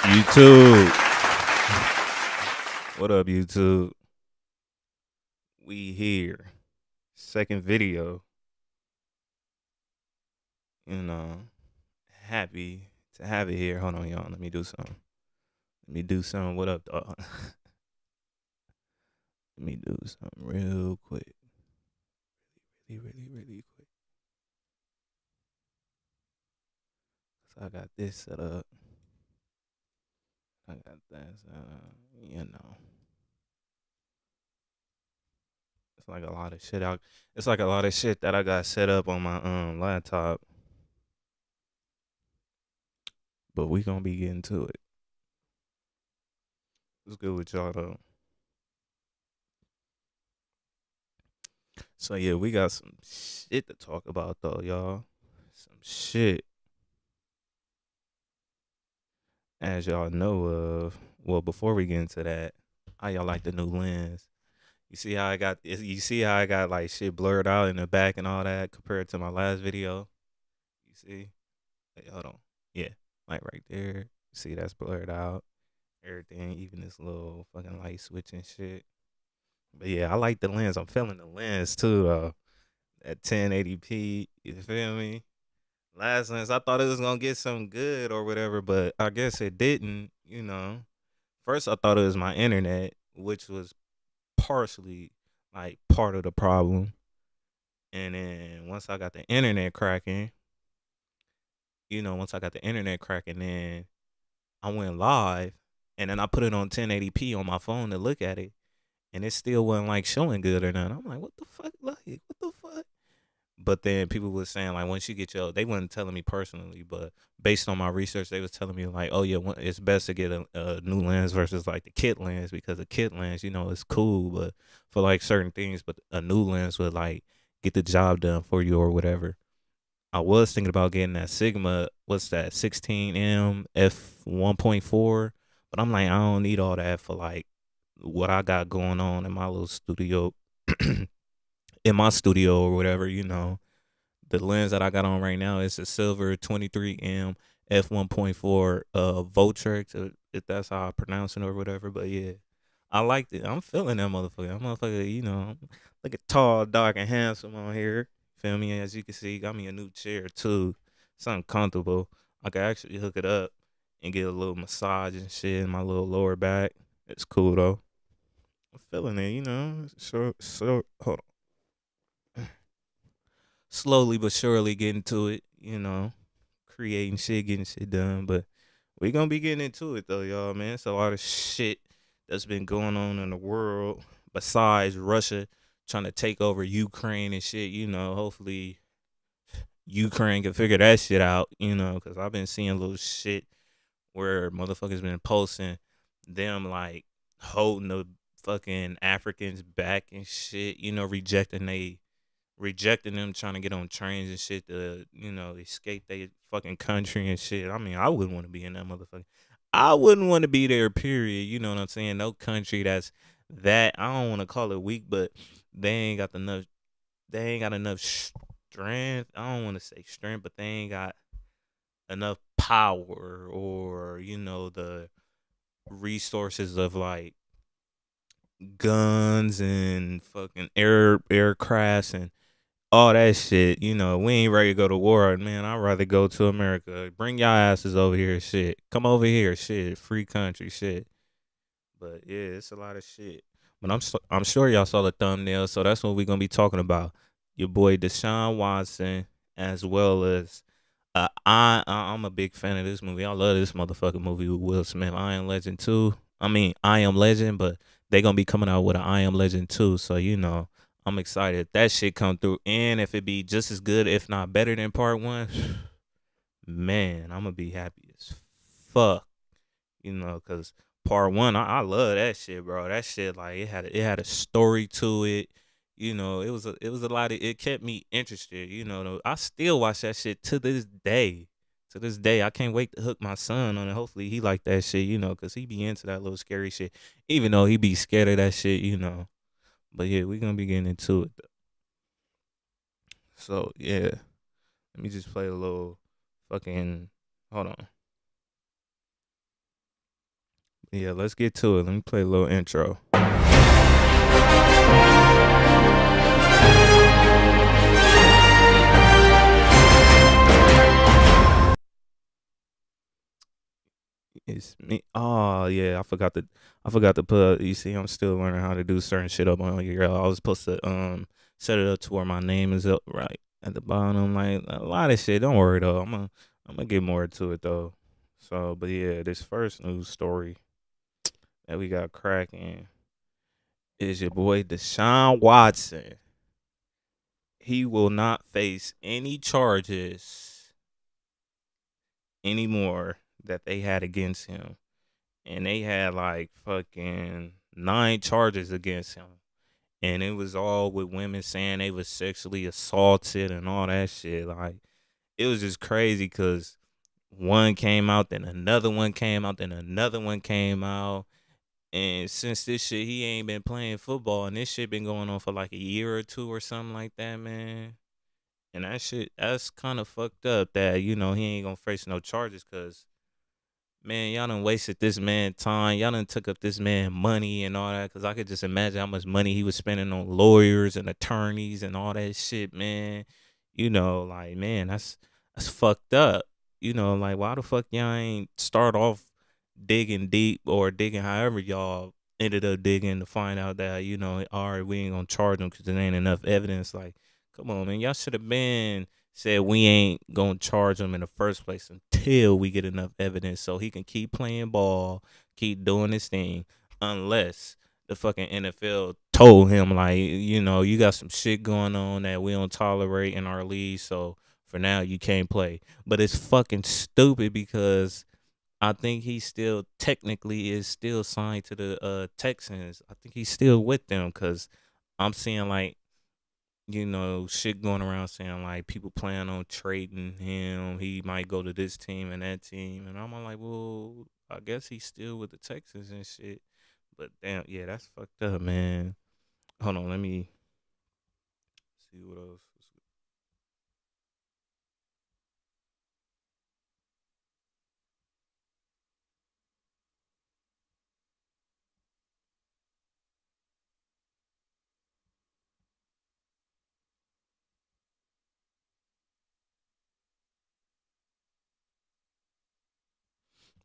YouTube. What up, YouTube? We here. Second video. You know, happy to have it here. Hold on, y'all. Let me do something. Let me do something. What up, dog? Let me do something real quick. Really quick. So I got this set up. I got that set up. It's like a lot of shit out. It's like a lot of shit that I got set up on my laptop. But we gonna be getting to it. What's good with y'all though? So yeah, we got some shit to talk about though, y'all. Some shit, as y'all know of. Well, before we get into that, how y'all like the new lens? You see how I got like shit blurred out in the back and all that compared to my last video. You see? Wait, hold on. Yeah, like right there. See that's blurred out. Everything, even this little fucking light switch and shit. But yeah, I like the lens. I'm feeling the lens too though. At 1080p, you feel me? Last lens, I thought it was gonna get some good or whatever, but I guess it didn't. First I thought it was my internet, which was partially like part of the problem. And then once I got the internet cracking, then I went live, and then I put it on 1080p on my phone to look at it, and it still wasn't like showing good or nothing. I'm like, what the fuck? Like, what the fuck? But then people were saying like once you get they wasn't telling me personally, but based on my research, they was telling me like, oh yeah, it's best to get a new lens versus like the kit lens because the kit lens, is cool, but for like certain things, but a new lens would like get the job done for you or whatever. I was thinking about getting that Sigma, what's that, 16M f1.4, but I'm like, I don't need all that for like what I got going on in my little studio, in my studio or whatever. The lens that I got on right now is a silver 23M f1.4 Voltrex, if that's how I pronounce it or whatever. But yeah, I liked it. I'm feeling that motherfucker. That motherfucker, look at tall, dark, and handsome on here. Feel me? As you can see, got me a new chair too. Something comfortable. I can actually hook it up and get a little massage and shit in my little lower back. It's cool though. I'm feeling it. So hold on. Slowly but surely getting to it. Creating shit, getting shit done. But we gonna be getting into it though, y'all, man. It's a lot of shit that's been going on in the world besides Russia trying to take over Ukraine and shit. Hopefully Ukraine can figure that shit out, because I've been seeing little shit where motherfuckers been posting them like holding the fucking Africans back and shit, rejecting them trying to get on trains and shit to, escape their fucking country and shit. I mean, I wouldn't want to be in that motherfucker. I wouldn't want to be there, period. You know what I'm saying? No country that's that, I don't want to call it weak, but they ain't got enough strength. I don't want to say strength, but they ain't got enough power or, the resources of like guns and fucking aircrafts and all that shit. We ain't ready to go to war, man. I'd rather go to America. Bring y'all asses over here, shit. Come over here, shit. Free country, shit. But yeah, it's a lot of shit. But I'm sure y'all saw the thumbnail, so that's what we're gonna be talking about. Your boy Deshaun Watson, as well as I'm a big fan of this movie. I love this motherfucking movie with Will Smith. I Am Legend 2. I mean, I Am Legend, but they gonna be coming out with an I Am Legend 2. So I'm excited if that shit come through, and if it be just as good, if not better than part one, man, I'm gonna be happy as fuck. Cause part one, I love that shit, bro. That shit, like, it had a story to it. It was a lot of, it kept me interested. I still watch that shit to this day. To this day, I can't wait to hook my son on it. Hopefully, he like that shit. Cause he be into that little scary shit, even though he be scared of that shit. But yeah, we gonna be getting into it. So yeah, let me just play a little fucking. Hold on. Yeah, let's get to it. Let me play a little intro. It's me. Oh yeah, I forgot to put. You see, I'm still learning how to do certain shit up on here. I was supposed to set it up to where my name is up right at the bottom. Like a lot of shit. Don't worry though. I'm gonna get more to it though. So, but yeah, this first news story that we got cracking is your boy Deshaun Watson. He will not face any charges anymore that they had against him. And they had like fucking 9 charges against him. And it was all with women saying they was sexually assaulted and all that shit. Like, it was just crazy because one came out, then another one came out, then another one came out. And since this shit, he ain't been playing football, and this shit been going on for like a year or two or something like that, man. And that shit, that's kind of fucked up that, he ain't gonna face no charges because, man, y'all done wasted this man time. Y'all done took up this man money and all that. Cause I could just imagine how much money he was spending on lawyers and attorneys and all that shit, man. Like, man, that's fucked up. Like, why the fuck y'all ain't start off digging deep or digging however y'all ended up digging to find out that, all right, we ain't gonna charge him because there ain't enough evidence. Like, come on, man. Y'all should have been said we ain't gonna charge him in the first place until we get enough evidence so he can keep playing ball, keep doing his thing, unless the fucking NFL told him like, you got some shit going on that we don't tolerate in our league, so for now you can't play. But it's fucking stupid because I think he still technically is still signed to the Texans. I think he's still with them because I'm seeing like shit going around saying like people plan on trading him. He might go to this team and that team, and I'm like, well, I guess he's still with the Texans and shit. But damn, yeah, that's fucked up, man. Hold on, let me see what else.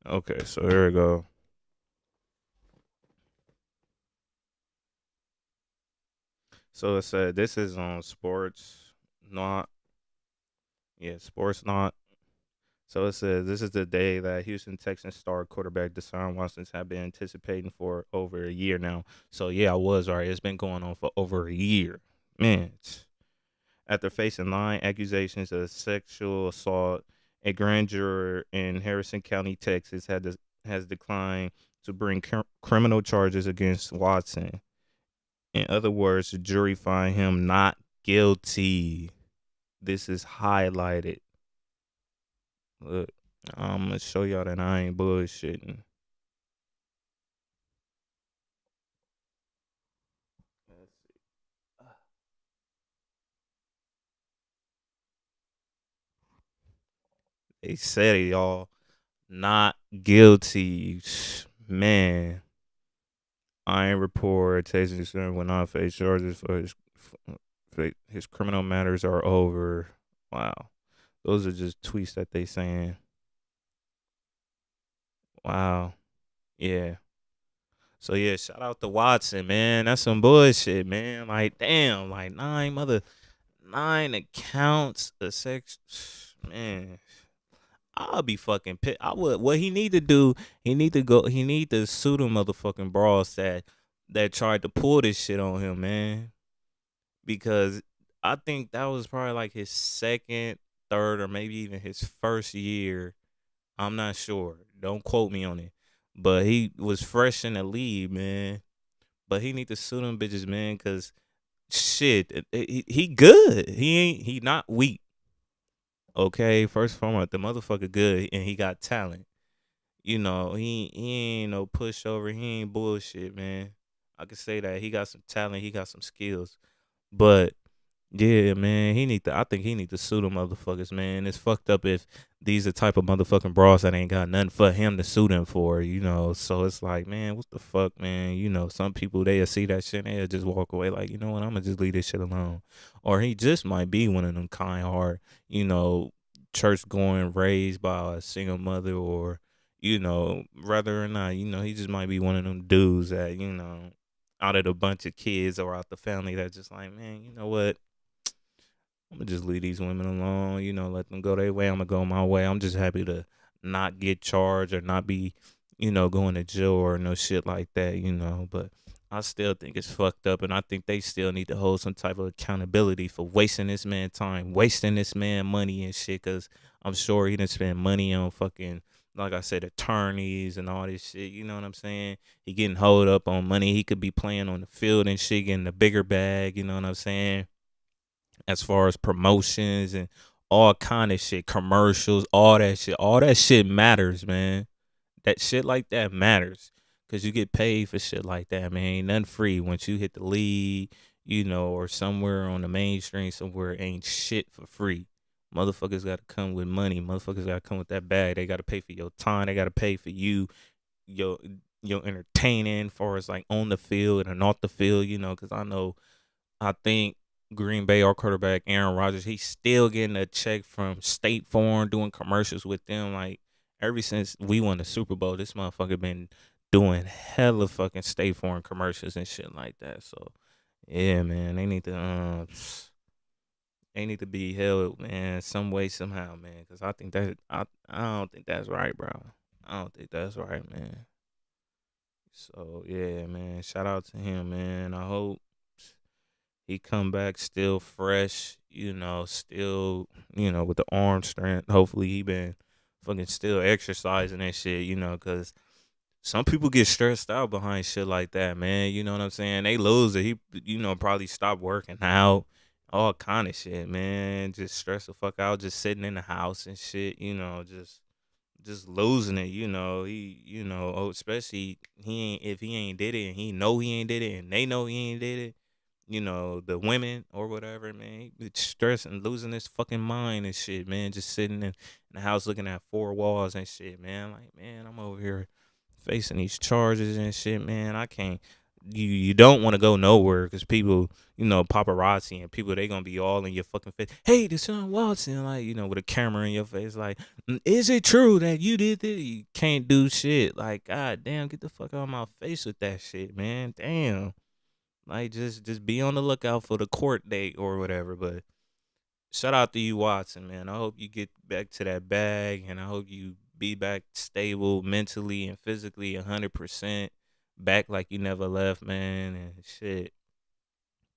Okay, so here we go. So it said this is on sports, not sports not. So it says this is the day that Houston Texans star quarterback Deshaun Watson's have been anticipating for over a year now. So yeah, I was right. It's been going on for over a year, man. After facing 9 accusations of sexual assault, a grand juror in Harrison County, Texas, has declined to bring criminal charges against Watson. In other words, the jury find him not guilty. This is highlighted. Look. I'm gonna show y'all that I ain't bullshitting. They said it, y'all. Not guilty. Man, I ain't report. Tasing son will not face charges for his criminal matters are over. Wow, those are just tweets that they saying. Wow, yeah. So yeah, shout out to Watson, man. That's some bullshit, man. Like damn, like 9 accounts of sex, man. I'll be fucking pissed. I would. What he need to do, he need to go. He need to sue the motherfucking brawls that tried to pull this shit on him, man. Because I think that was probably like his second, third, or maybe even his first year. I'm not sure. Don't quote me on it. But he was fresh in the league, man. But he need to sue them bitches, man. Cause shit, he good. He not weak. Okay, first and foremost, the motherfucker good and he got talent. He ain't no pushover. He ain't bullshit, man. I can say that he got some talent. He got some skills. But Yeah, man, he need to. I think he need to sue them motherfuckers, man. It's fucked up if these the type of motherfucking bras that ain't got nothing for him to sue them for, you know. So it's like, man, what the fuck, man? You know, some people they'll see that shit and they'll just walk away like, you know what, I'm gonna just leave this shit alone. Or he just might be one of them kind heart, you know, church going raised by a single mother, or you know, whether or not, you know, he just might be one of them dudes that, you know, out of the bunch of kids or out the family that just like, man, you know what? I'm gonna just leave these women alone, you know, let them go their way. I'm gonna go my way. I'm just happy to not get charged or not be, you know, going to jail or no shit like that, you know. But I still think it's fucked up, and I think they still need to hold some type of accountability for wasting this man time, wasting this man money and shit. Cause I'm sure he didn't spend money on fucking, like I said, attorneys and all this shit. You know what I'm saying? He getting hold up on money. He could be playing on the field and shit, getting the bigger bag. You know what I'm saying? As far as promotions and all kind of shit, commercials, all that shit matters, man. That shit like that matters because you get paid for shit like that, man. Ain't nothing free. Once you hit the league, you know, or somewhere on the mainstream, somewhere ain't shit for free. Motherfuckers got to come with money. Motherfuckers got to come with that bag. They got to pay for your time. They got to pay for you, your your entertaining, far as like on the field and off the field, you know. Because I think Green Bay, our quarterback Aaron Rodgers, he's still getting a check from State Farm doing commercials with them. Like ever since we won the Super Bowl, this motherfucker been doing hella fucking State Farm commercials and shit like that. So yeah, man, they need to be held, man, some way somehow, man. Cause I think that I don't think that's right, bro. I don't think that's right, man. So yeah, man, shout out to him, man. I hope he come back still fresh, you know, still, you know, with the arm strength. Hopefully he been fucking still exercising and shit, you know, cause some people get stressed out behind shit like that, man. You know what I'm saying? They lose it. He, you know, probably stop working out, all kind of shit, man. Just stress the fuck out, just sitting in the house and shit, you know, just losing it, you know. He, you know, especially he ain't if he ain't did it and he know he ain't did it and they know he ain't did it, you know, the women or whatever, man, he stressing, losing his fucking mind and shit, man. Just sitting in the house looking at four walls and shit, man. Like, man, I'm over here facing these charges and shit, man. I can't. You don't want to go nowhere because people, you know, paparazzi and people, they gonna be all in your fucking face. Hey, Deshaun Watson, like, you know, with a camera in your face, like, is it true that you did this? You can't do shit. Like, god damn, get the fuck out of my face with that shit, man. Damn. Like just be on the lookout for the court date or whatever. But shout out to you, Watson, man. I hope you get back to that bag, and I hope you be back stable mentally and physically, 100% back like you never left, man. And shit,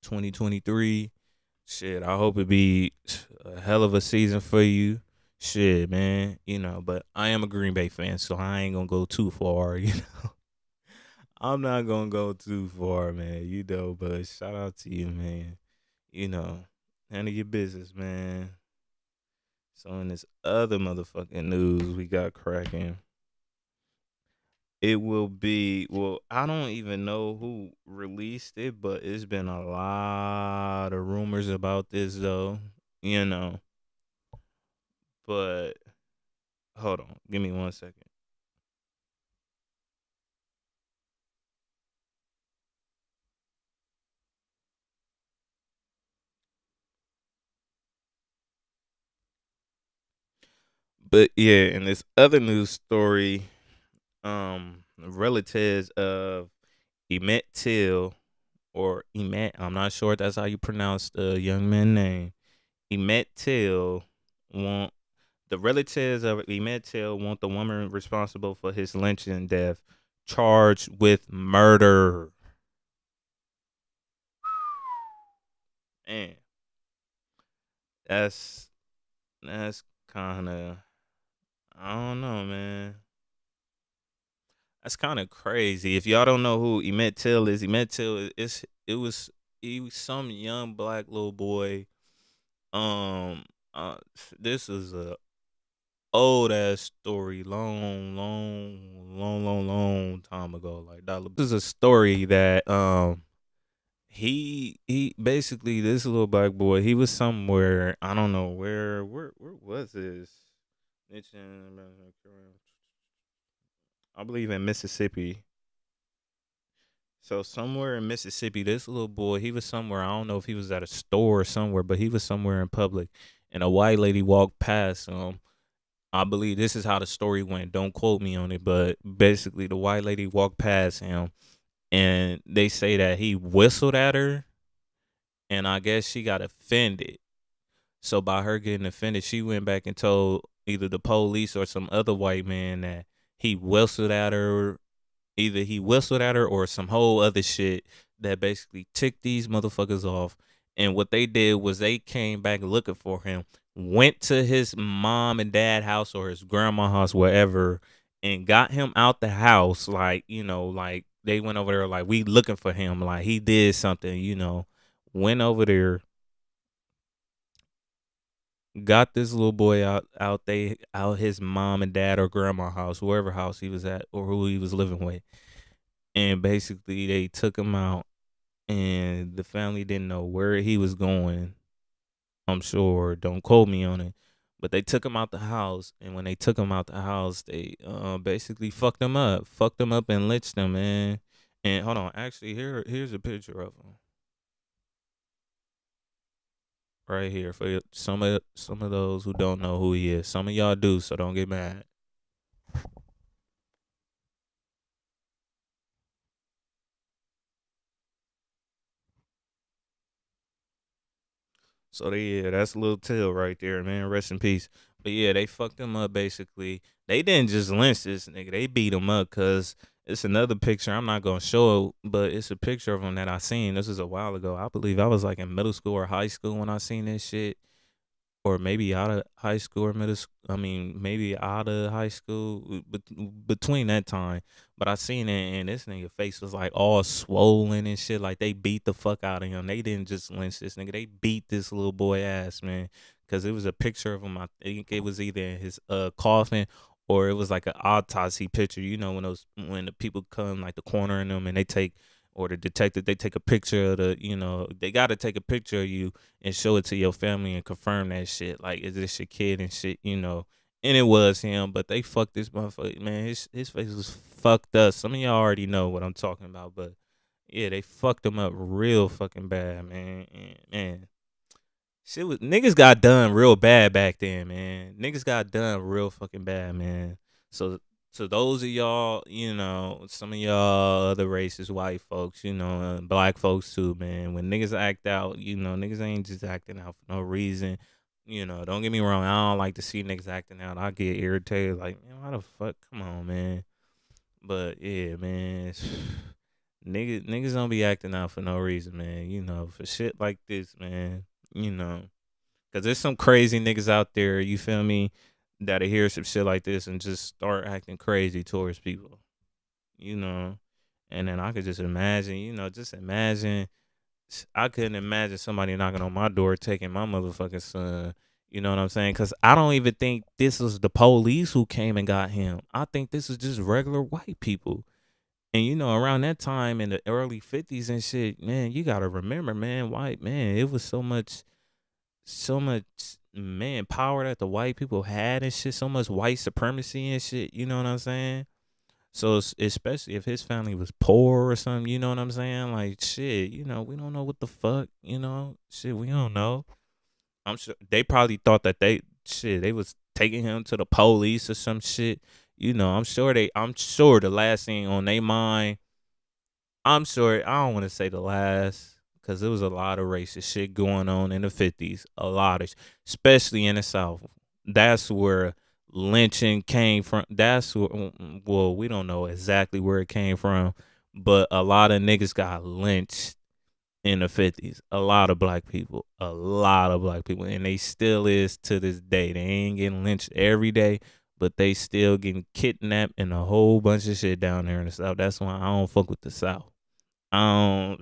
2023, shit. I hope it be a hell of a season for you. Shit, man. You know, but I am a Green Bay fan, so I ain't gonna go too far. You know, I'm not gonna go too far, man. You know, but shout out to you, man. You know, handle your business, man. So in this other motherfucking news we got cracking, it will be, well, I don't even know who released it, but it's been a lot of rumors about this though, you know. But hold on, give me 1 second. But yeah, in this other news story, relatives of Emmett Till, or Emmett, I'm not sure if that's how you pronounce the young man's name. Emmett Till want the relatives of Emmett Till want the woman responsible for his lynching death charged with murder. Man, that's that's kind of, I don't know, man. That's kind of crazy. If y'all don't know who Emmett Till is, Emmett Till is he was some young black little boy. Um, uh, this is a old ass story, long time ago. Like that. This is a story that he basically, this little black boy, he was somewhere, I don't know where was this? It's in, I believe in Mississippi. So somewhere in Mississippi, this little boy, he was somewhere. I don't know if he was at a store or somewhere, but he was somewhere in public, and a white lady walked past him. I believe this is how the story went. Don't quote me on it, but basically, the white lady walked past him, and they say that he whistled at her, and I guess she got offended. So by her getting offended, she went back and told either the police or some other white man that he whistled at her, either he whistled at her or some whole other shit that basically ticked these motherfuckers off. And what they did was they came back looking for him, went to his mom and dad house or his grandma house, wherever, and got him out the house. Like, like they went over there, like, we looking for him. Like, he did something, went over there, got this little boy out his mom and dad or grandma house, whoever house he was at or who he was living with. And basically they took him out, and the family didn't know where he was going. I'm sure, don't quote me on it, but they took him out the house, and when they took him out the house, they basically fucked him up and lynched him, man. And hold on, actually, here's a picture of him right here for some of those who don't know who he is. Some of y'all do, so don't get mad. So yeah, that's a little tale right there, man. Rest in peace. But yeah, they fucked him up basically. They didn't just lynch this nigga. They beat him up because it's another picture. I'm not gonna show it, but it's a picture of him that I seen. This is a while ago. I believe I was like in middle school or high school when I seen this shit, or maybe out of high school or middle school. I mean, maybe out of high school, but between that time. But I seen it, and this nigga face was like all swollen and shit. Like they beat the fuck out of him. They didn't just lynch this nigga. They beat this little boy ass, man. Cause it was a picture of him. I think it was either in his coffin or it was like an autopsy picture. You know when the people come like the coroner in them and they take, or the detective, they take a picture of they got to take a picture of you and show it to your family and confirm that shit. Like, is this your kid and shit. And it was him, but they fucked this motherfucker, man. His face was fucked up. Some of y'all already know what I'm talking about, but yeah, they fucked him up real fucking bad, man. And, man, shit was, niggas got done real bad back then, man. Niggas got done real fucking bad, man. So to those of y'all, some of y'all other racist white folks, black folks too, man. When niggas act out, niggas ain't just acting out for no reason. Don't get me wrong. I don't like to see niggas acting out. I get irritated. Like, man, why the fuck? Come on, man. But yeah, man. Niggas don't be acting out for no reason, man. For shit like this, man. You know. Cause there's some crazy niggas out there, you feel me, that'll hear some shit like this and just start acting crazy towards people, you know. And then I could just imagine, I couldn't imagine somebody knocking on my door taking my motherfucking son. You know what I'm saying? Cause I don't even think this was the police who came and got him. I think this is just regular white people. And around that time in the early 50s and shit, man, you gotta remember, man, white man, it was so much man power that the white people had and shit, so much white supremacy and shit, you know what I'm saying? So especially if his family was poor or something, you know what I'm saying? Like shit, we don't know what the fuck, shit, we don't know. I'm sure they probably thought that they was taking him to the police or some shit. I'm sure the last thing on their mind, I'm sure, I don't want to say the last, because there was a lot of racist shit going on in the 50s. A lot of, especially in the South. That's where lynching came from. That's where, well, we don't know exactly where it came from, but a lot of niggas got lynched in the 50s. A lot of black people. A lot of black people. And they still is to this day. They ain't getting lynched every day, but they still getting kidnapped and a whole bunch of shit down there in the South. That's why I don't fuck with the South. Um,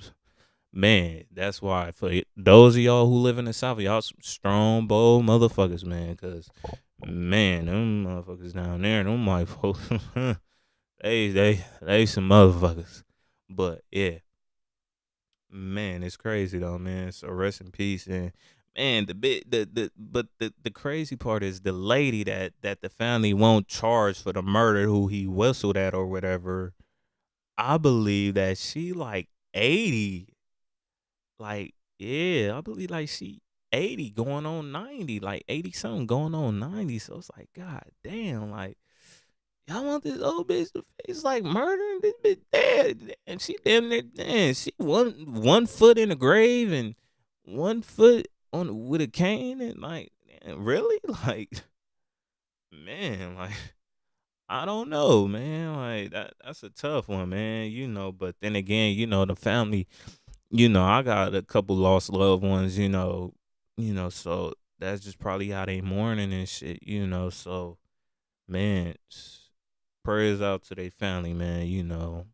Man, that's why for those of y'all who live in the South, y'all some strong, bold motherfuckers, man. Cause man, them motherfuckers down there, them white folks, they some motherfuckers. But yeah, Man, it's crazy though, man. So rest in peace. And man, the bit the but the crazy part is the lady that the family won't charge for the murder who he whistled at or whatever. I believe that she like 80. Like, yeah, I believe like she 80 going on 90, like 80 something going on 90. So it's like, God damn, like y'all want this old bitch to face like murdering this bitch dead. And she damn near damn, she one foot in the grave and one foot on with a cane and like damn, really? Like, man, like I don't know, man. Like that's a tough one, man. But then again, the family, I got a couple lost loved ones, so that's just probably how they mourning and shit. So man, prayers out to their family, man.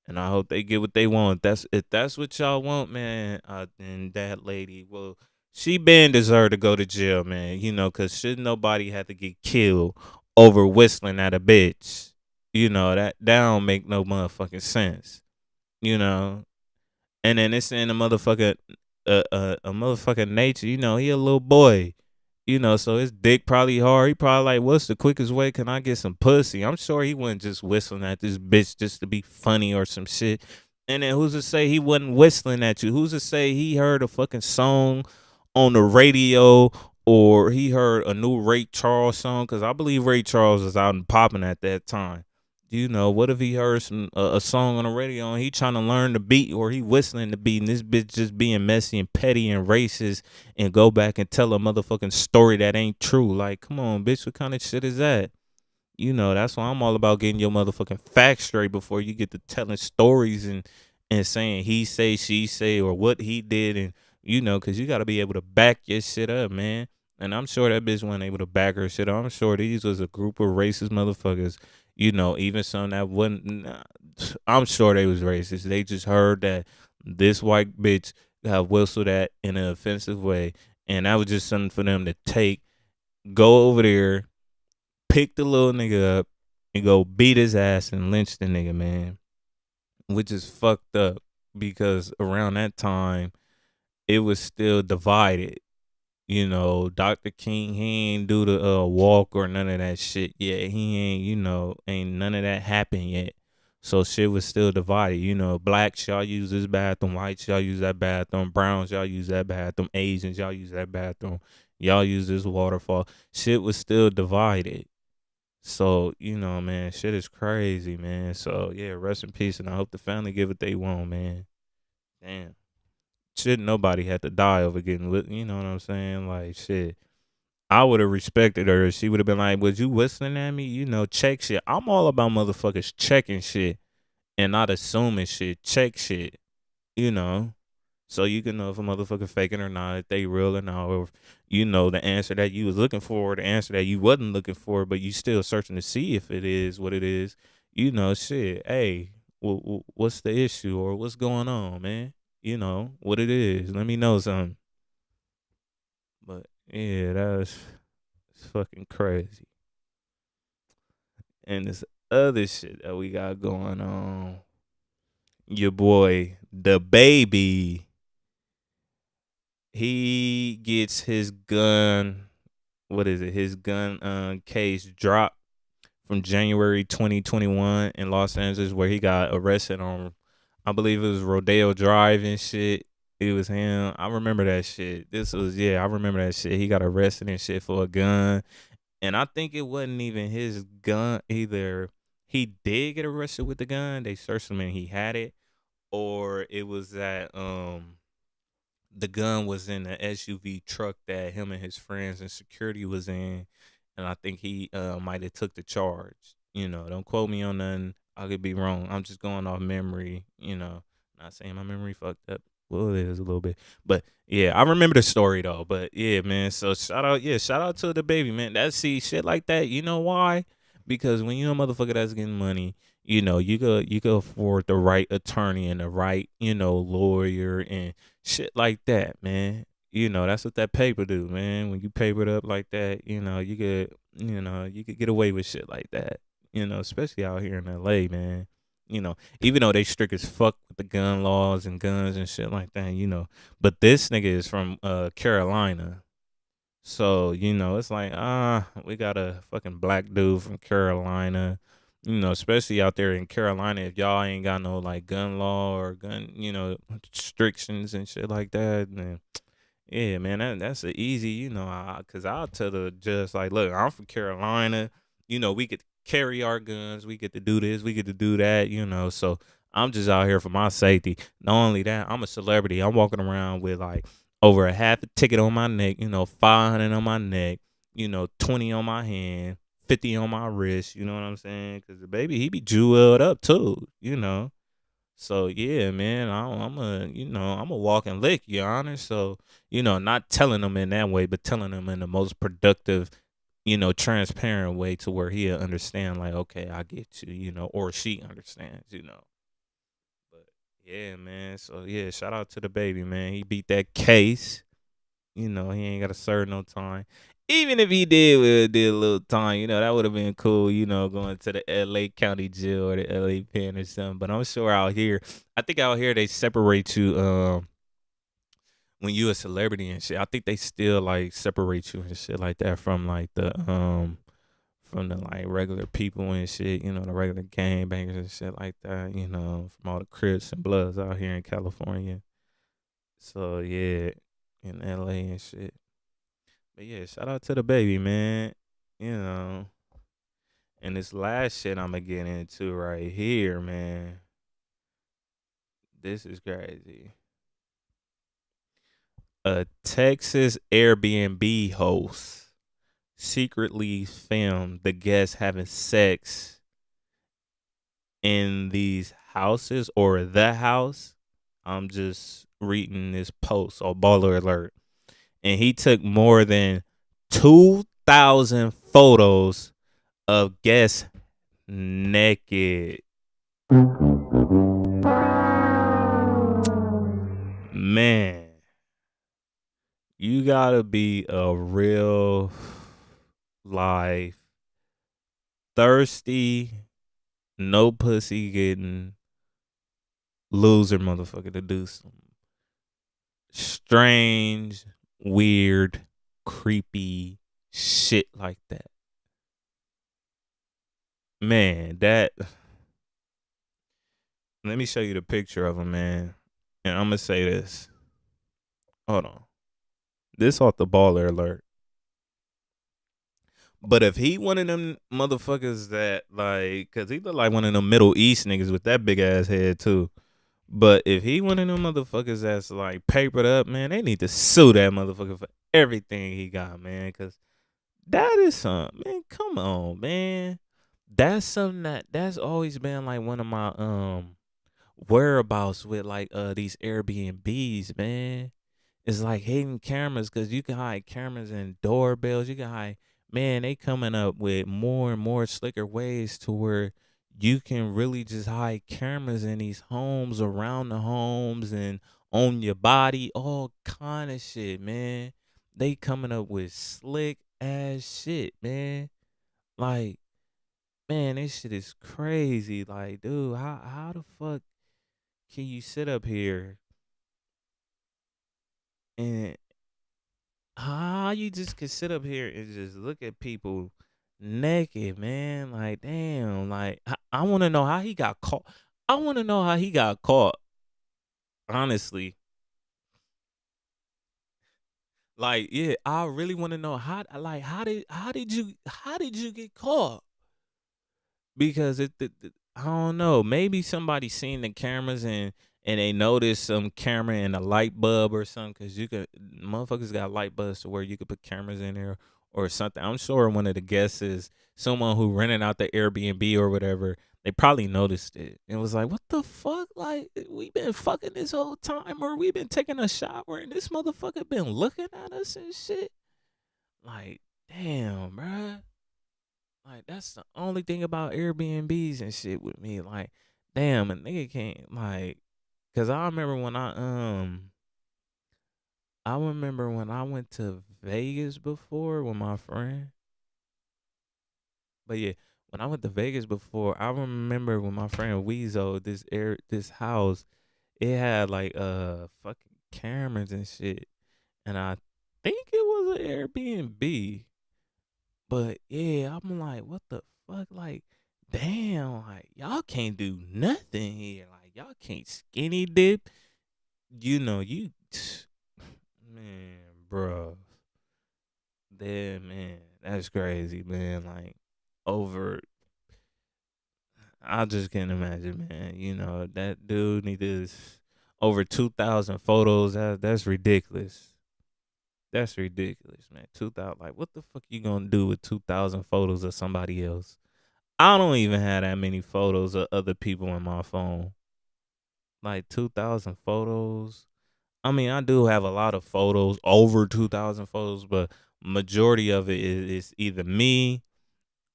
And I hope they get what they want. If that's what y'all want, man. And that lady, well, she been deserved to go to jail, man. Cause should nobody have to get killed over whistling at a bitch. That don't make no motherfucking sense. You know, and then it's in a motherfucking nature. He a little boy. So his dick probably hard. He probably like, what's the quickest way can I get some pussy? I'm sure he wasn't just whistling at this bitch just to be funny or some shit. And then who's to say he wasn't whistling at you? Who's to say he heard a fucking song on the radio or he heard a new Ray Charles song? Because I believe Ray Charles was out and popping at that time. What if he heard a song on the radio and he trying to learn the beat or he whistling the beat and this bitch just being messy and petty and racist and go back and tell a motherfucking story that ain't true? Like, come on, bitch, what kind of shit is that? That's why I'm all about getting your motherfucking facts straight before you get to telling stories and saying he say, she say, or what he did. And, because you got to be able to back your shit up, man. And I'm sure that bitch wasn't able to back her shit up. I'm sure these was a group of racist motherfuckers, even some that wasn't. I'm sure they was racist. They just heard that this white bitch got whistled at in an offensive way. And that was just something for them to take, go over there, pick the little nigga up and go beat his ass and lynch the nigga, man. Which is fucked up because around that time it was still divided. Dr. King, he ain't do the walk or none of that shit yet. He ain't, ain't none of that happened yet. So shit was still divided. Blacks, y'all use this bathroom. Whites, y'all use that bathroom. Browns, y'all use that bathroom. Asians, y'all use that bathroom. Y'all use this waterfall. Shit was still divided. So, man, shit is crazy, man. So, yeah, rest in peace. And I hope the family get what they want, man. Damn. Shit, nobody had to die over getting lit. You know what I'm saying? Like, shit. I would have respected her if she would have been like, was you whistling at me? Check shit. I'm all about motherfuckers checking shit and not assuming shit. Check shit, you know? So you can know if a motherfucker faking or not, if they real or not, or the answer that you was looking for, the answer that you wasn't looking for, but you still searching to see if it is what it is. Shit. Hey, what's the issue or what's going on, man? What it is. Let me know something. But yeah, that's it's fucking crazy. And this other shit that we got going on, your boy, the baby, he gets his gun. What is it? His gun case dropped from January 2021 in Los Angeles, where he got arrested on, I believe it was Rodeo Drive and shit. It was him. I remember that shit. I remember that shit. He got arrested and shit for a gun. And I think it wasn't even his gun either. He did get arrested with the gun. They searched him and he had it. Or it was that the gun was in the SUV truck that him and his friends and security was in, and I think he might have took the charge. Don't quote me on nothing. I could be wrong. I'm just going off memory. Not saying my memory fucked up. Well, it is a little bit, but yeah, I remember the story though. But yeah, man. So shout out to the baby, man. That see shit like that. You know why? Because when you a motherfucker that's getting money, you go afford the right attorney and the right lawyer and shit like that, man. That's what that paper do, man. When you paper it up like that, you could get away with shit like that. Especially out here in LA, man. even though they strict as fuck with the gun laws and guns and shit like that. But this nigga is from Carolina. So, it's like, we got a fucking black dude from Carolina, especially out there in Carolina. If y'all ain't got no like gun law or gun, restrictions and shit like that, then yeah, man, that's a easy, cause I'll tell the judge like, look, I'm from Carolina, we could carry our guns, we get to do this, we get to do that, so I'm just out here for my safety. Not only that, I'm a celebrity. I'm walking around with like over a half a ticket on my neck, 500 on my neck, 20 on my hand, 50 on my wrist. You know what I'm saying? Cause the baby, he be jeweled up too. So yeah, man, I'm a walking lick, Your Honor. So not telling them in that way, but telling them in the most productive, transparent way to where he'll understand. Like, okay, I get you, or she understands. But yeah, man. So yeah, shout out to the baby, man. He beat that case. He ain't got to serve no time. Even if he did a little time, that would have been cool, going to the LA County Jail or the LA Pen or something. But I'm sure out here, I think out here they separate you when you a celebrity and shit. I think they still like separate you and shit like that from like the like regular people and shit, the regular gang bangers and shit like that, from all the Crips and Bloods out here in California. So yeah, in LA and shit. But yeah, shout out to the baby, man. You know. And this last shit I'ma get into right here, man. This is crazy. A Texas Airbnb host secretly filmed the guests having sex in these houses or the house. I'm just reading this post or baller alert. And he took more than 2,000 photos of guests naked. Man, you gotta be a real life thirsty, no pussy getting loser motherfucker to do some strange, weird, creepy shit like that. Man, that let me show you the picture of him, man. And I'm gonna say this. Hold on. This off the baller alert. But if he one of them motherfuckers that like, cause he look like one of them Middle East niggas with that big ass head too. But if he one of them motherfuckers that's like papered up, man, they need to sue that motherfucker for everything he got, man. Cause that is something, man. Come on, man. That's something that's always been like one of my whereabouts with like these Airbnbs, man. It's like hidden cameras because you can hide cameras and doorbells. You can hide, man. They coming up with more and more slicker ways to where you can really just hide cameras in these homes, around the homes, and on your body, all kind of shit, man. They coming up with slick ass shit, man. Like, man, this shit is crazy. Like, dude, how the fuck can you sit up here and how you just can sit up here and just look at people naked, man? Like, damn, like I want to know how he got caught. I want to know how he got caught. Honestly, like, yeah, I really want to know like, how did you get caught? Because I don't know. Maybe somebody seen the cameras and they noticed some camera in a light bulb or something. Cause you could motherfuckers got light bulbs to where you could put cameras in there or something. I'm sure one of the guests is someone who rented out the Airbnb or whatever. They probably noticed it and was like, "What the fuck? Like we been fucking this whole time, or we been taking a shower and this motherfucker been looking at us and shit." Like, damn, bruh. Like that's the only thing about Airbnbs and shit with me. Like, damn, a nigga can't like, cause I remember when I went to Vegas before with my friend. But yeah, when I went to Vegas before, I remember when my friend Weezo, this house, it had like fucking cameras and shit. And I think it was an Airbnb. But yeah, I'm like, what the fuck? Like, damn, like y'all can't do nothing here. Like y'all can't skinny dip. You know, you man, bro. Damn, man, that's crazy, man. Like over, I just can't imagine, man. You know that dude needed over 2,000 photos. That's ridiculous. That's ridiculous, man. 2,000. Like, what the fuck you gonna do with 2,000 photos of somebody else? I don't even have that many photos of other people in my phone. Like 2,000 photos. I mean, I do have a lot of photos, over 2,000 photos, but majority of it is either me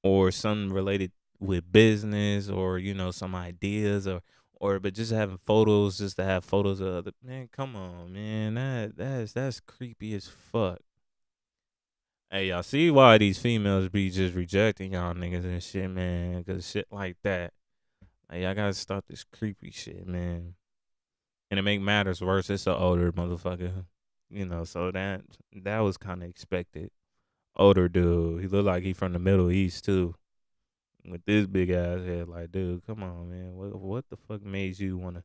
or something related with business or some ideas or but just having photos just to have photos of other man. Come on, man, that's creepy as fuck. Hey, y'all see why these females be just rejecting y'all niggas and shit, man? Cause shit like that. Like, y'all gotta stop this creepy shit, man. And to make matters worse, it's an older motherfucker. So that was kind of expected. Older dude. He looked like he from the Middle East too. With this big ass head, like, dude, come on, man. What the fuck made you wanna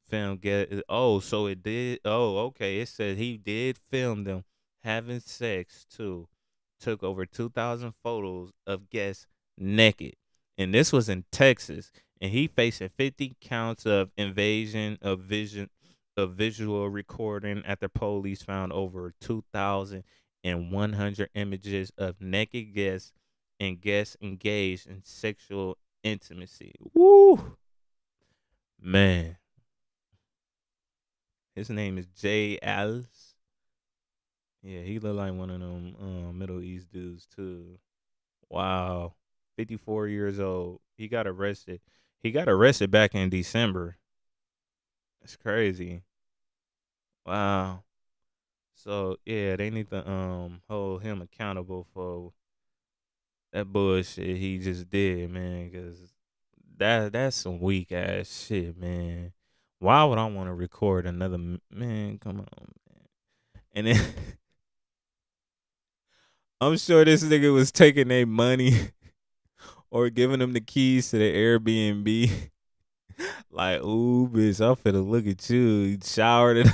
film get? Oh, so it did. Oh, okay. It said he did film them having sex too. Took over 2,000 photos of guests naked, and this was in Texas. And he facing 50 counts of invasion of visual recording after police found over 2,100 images of naked guests and guests engaged in sexual intimacy. Woo, man. His name is Jay Alice. Yeah, he look like one of them Middle East dudes too. Wow. 54 years old. He got arrested. He got arrested back in December. That's crazy. Wow. So yeah, they need to hold him accountable for that bullshit he just did, man, cuz that's some weak ass shit, man. Why would I want to record another man? Come on, man. And then I'm sure this nigga was taking their money or giving them the keys to the Airbnb. Like, ooh, bitch, I'm finna look at you. You showered it.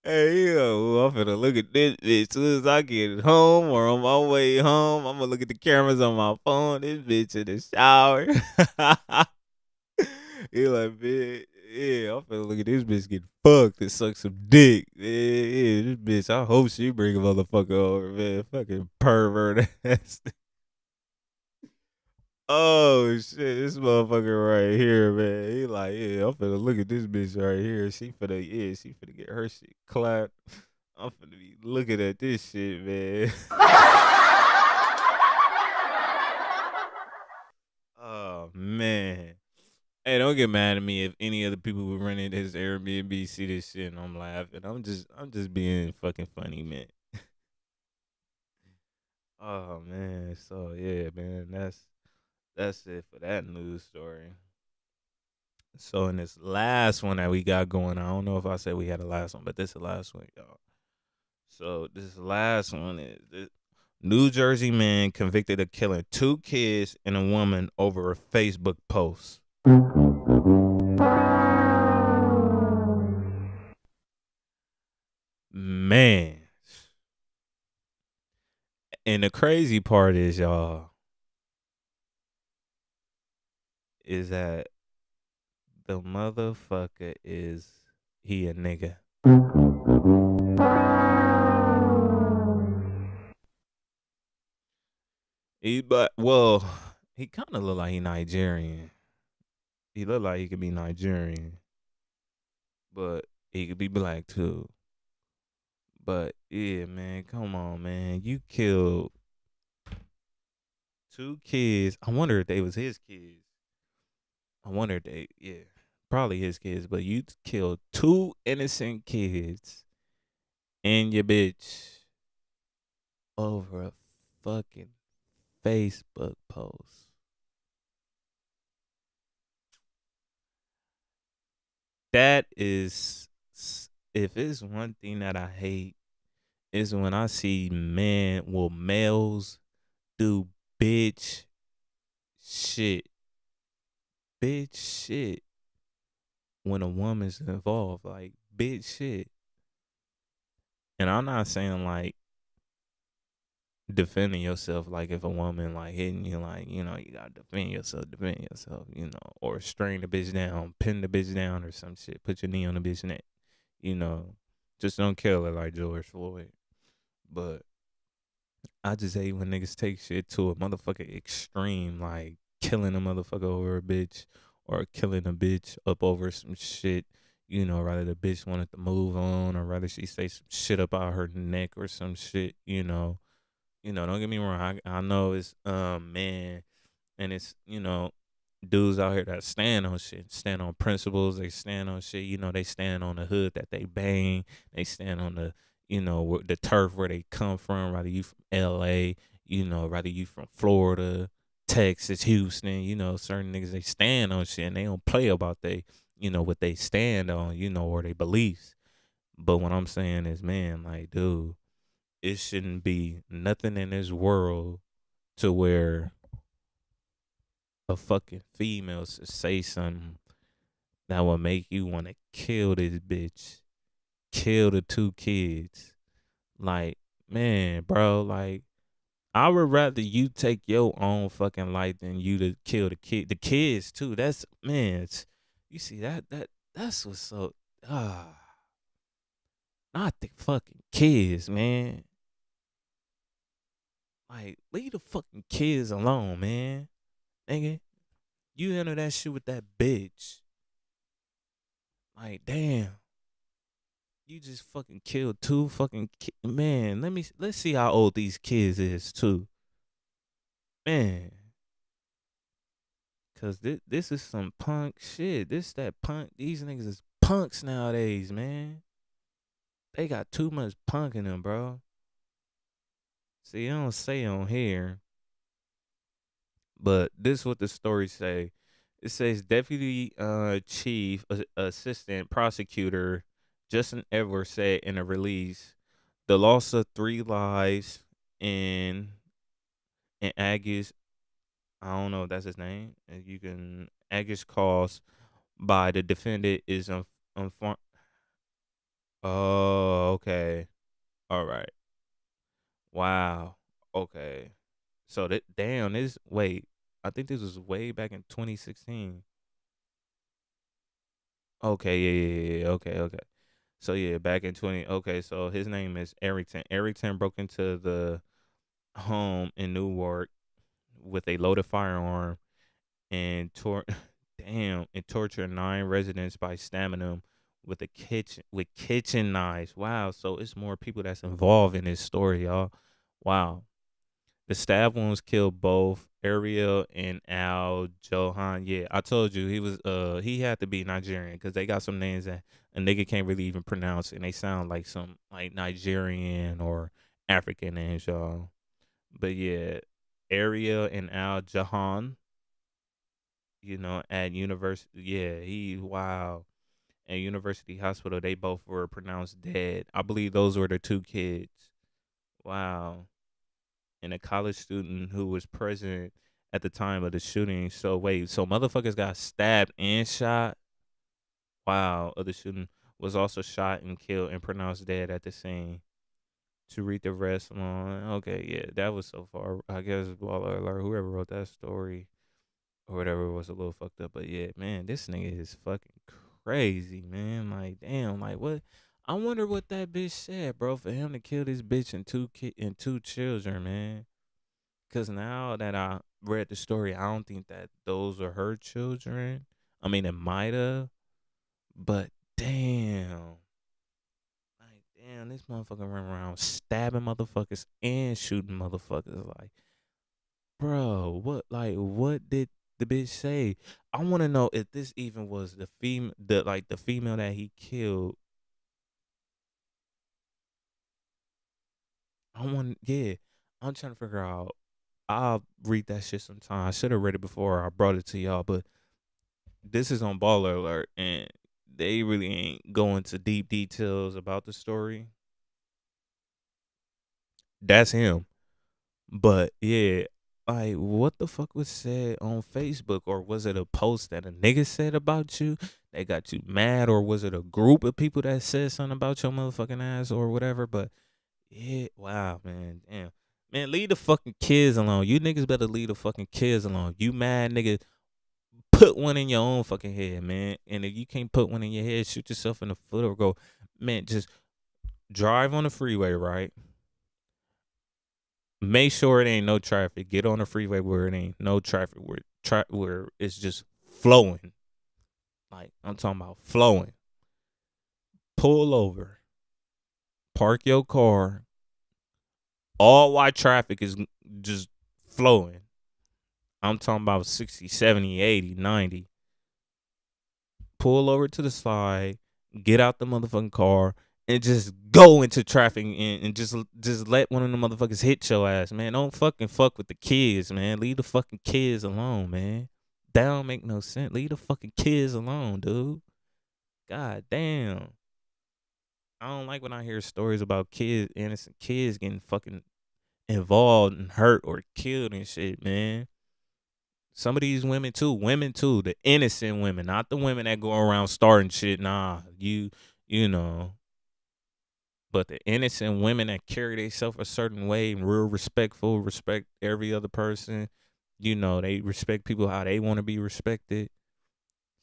Hey, yo, I'm finna look at this bitch. As soon as I get home or on my way home, I'm gonna look at the cameras on my phone. This bitch in the shower. He like, bitch, yeah, I'm finna look at this bitch get fucked and suck some dick. Yeah, this bitch, I hope she bring a motherfucker over, man. Fucking pervert ass. Oh shit, this motherfucker right here, man. He like, yeah, I'm finna look at this bitch right here. She finna get her shit clapped. I'm finna be looking at this shit, man. Oh man. Hey, don't get mad at me if any of the people who running this Airbnb see this shit and I'm laughing. I'm just being fucking funny, man. Oh man. So yeah, man, that's it for that news story. So in this last one that we got going, I don't know if I said we had a last one, but this is the last one, y'all. So this last one is this New Jersey man convicted of killing two kids and a woman over a Facebook post. Man. And the crazy part is, y'all, is that the motherfucker is he a nigga. He kind of look like he Nigerian. He look like he could be Nigerian, but he could be black too. But yeah, man, come on, man. You killed two kids. I wonder if they was his kids. I wonder if yeah, probably his kids. But you killed two innocent kids and your bitch over a fucking Facebook post. That is, if it's one thing that I hate, is when I see males do bitch shit, bitch shit when a woman's involved, like bitch shit. And I'm not saying like defending yourself, like if a woman like hitting you, like you gotta defend yourself, or strain the bitch down, pin the bitch down, or some shit. Put your knee on the bitch neck, you know. Just don't kill her like George Floyd. But I just hate when niggas take shit to a motherfucking extreme, like killing a motherfucker over a bitch or killing a bitch up over some shit. Rather the bitch wanted to move on or rather she say some shit about her neck or some shit, don't get me wrong. I know it's man, and it's dudes out here that stand on shit, stand on principles. They stand on shit. They stand on the hood that they bang. They stand on the the turf where they come from. Rather you from L.A., rather you from Florida, Texas, Houston. Certain niggas they stand on shit and they don't play about what they stand on. Or they beliefs. But what I'm saying is, man, like, dude, it shouldn't be nothing in this world to where a fucking female should say something that would make you want to kill this bitch, kill the two kids. Like, man, bro, like, I would rather you take your own fucking life than you to kill the kids too. That's man, you see that's what's so not the fucking kids, man. Like, leave the fucking kids alone, man. Nigga, you handle that shit with that bitch. Like, damn. You just fucking killed two fucking man. Let's see how old these kids is too, man. Cause this is some punk shit. This that punk. These niggas is punks nowadays, man. They got too much punk in them, bro. See, I don't say on here, but this is what the story say. It says Deputy Chief Assistant Prosecutor Justin Edwards said in a release, the loss of three lives in August. I don't know if that's his name. You can August cause by the defendant is unformed. Oh, okay. All right. Wow. Okay. So that damn this wait. I think this was way back in 2016. Okay, yeah. Okay, okay. So yeah, back in 20. Okay, so his name is Erickson. Erickson broke into the home in Newark with a loaded firearm and tortured nine residents by stabbing them with kitchen knives. Wow, so it's more people that's involved in this story, y'all. Wow. The stab wounds killed both Ariel and Al Johan. Yeah, I told you he had to be Nigerian because they got some names that a nigga can't really even pronounce and they sound like some like Nigerian or African names, y'all. But yeah, Ariel and Al Jahan, at university. Yeah, wow. At University Hospital, they both were pronounced dead. I believe those were the two kids. Wow. And a college student who was present at the time of the shooting. So wait, so motherfuckers got stabbed and shot. Wow. Other student was also shot and killed and pronounced dead at the scene. To read the rest on. Okay, yeah, that was so far. I guess baller alert. Whoever wrote that story or whatever was a little fucked up. But yeah, man, this nigga is fucking crazy, man. Like, damn, like what? I wonder what that bitch said, bro, for him to kill this bitch and two children, man. Cause now that I read the story, I don't think that those are her children. I mean, it might have, but damn. Like, damn, this motherfucker run around stabbing motherfuckers and shooting motherfuckers. Like, bro, what did the bitch say? I want to know if this even was the female that he killed. Yeah, I'm trying to figure out. I'll read that shit sometime. I should have read it before I brought it to y'all, but this is on Baller Alert, and they really ain't go into deep details about the story. That's him. But yeah, like what the fuck was said on Facebook, or was it a post that a nigga said about you? They got you mad, or was it a group of people that said something about your motherfucking ass or whatever? But yeah, wow, man, damn, man, leave the fucking kids alone. You niggas better leave the fucking kids alone. You mad nigga? Put one in your own fucking head, man. And if you can't put one in your head, shoot yourself in the foot or go, man. Just drive on the freeway, right? Make sure it ain't no traffic. Get on the freeway where it ain't no traffic, where it's just flowing. Like I'm talking about flowing. Pull over, park your car, all while traffic is just flowing. I'm talking about 60, 70, 80, 90. Pull over to the side, get out the motherfucking car, and just go into traffic and just let one of the motherfuckers hit your ass, man. Don't fucking fuck with the kids, man. Leave the fucking kids alone, man. That don't make no sense. Leave the fucking kids alone, dude. God damn. I don't like when I hear stories about kids, innocent kids getting fucking involved and hurt or killed and shit, man. Some of these women too, the innocent women, not the women that go around starting shit. Nah, you know, but the innocent women that carry themselves a certain way and real respectful, respect every other person. You know, they respect people how they want to be respected.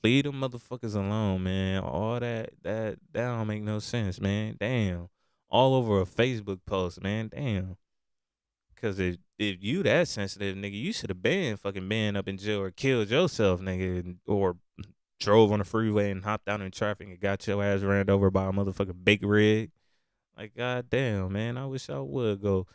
Leave them motherfuckers alone, man. All that don't make no sense, man. Damn. All over a Facebook post, man. Damn. Cause if you that sensitive, nigga, you should have been fucking been up in jail or killed yourself, nigga, or drove on the freeway and hopped out in traffic and got your ass ran over by a motherfucking big rig. Like, goddamn, man, I wish I would go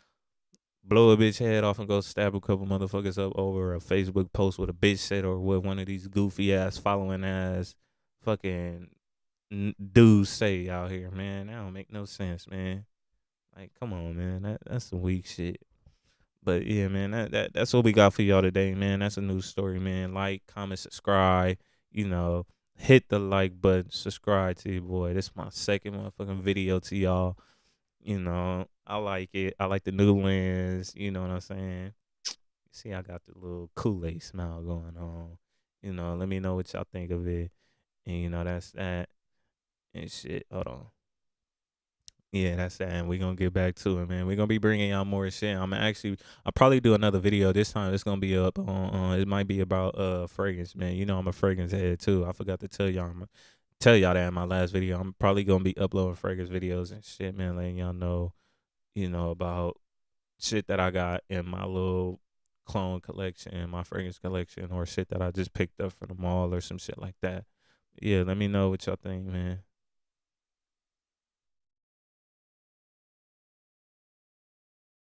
blow a bitch head off and go stab a couple motherfuckers up over a Facebook post with a bitch said or what one of these goofy ass following ass fucking dudes say out here, man. That don't make no sense, man. Like, come on, man. That's some weak shit. But yeah, man, that's what we got for y'all today, man. That's a news story, man. Like, comment, subscribe. You know, hit the like button, subscribe to your boy. This is my second motherfucking video to y'all. You know, I like it. I like the new lens. You know what I'm saying? See, I got the little Kool-Aid smile going on. You know, let me know what y'all think of it. And you know, that's that and shit. Hold on. Yeah, that's that. And we're gonna get back to it, man. We're gonna be bringing y'all more shit. I'll probably do another video this time. It's gonna be up on it might be about fragrance, man. You know I'm a fragrance head too. I forgot to tell y'all that in my last video. I'm probably gonna be uploading fragrance videos and shit, man, letting y'all know, you know, about shit that I got in my little clone collection, my fragrance collection, or shit that I just picked up from the mall or some shit like that. Yeah, let me know what y'all think, man.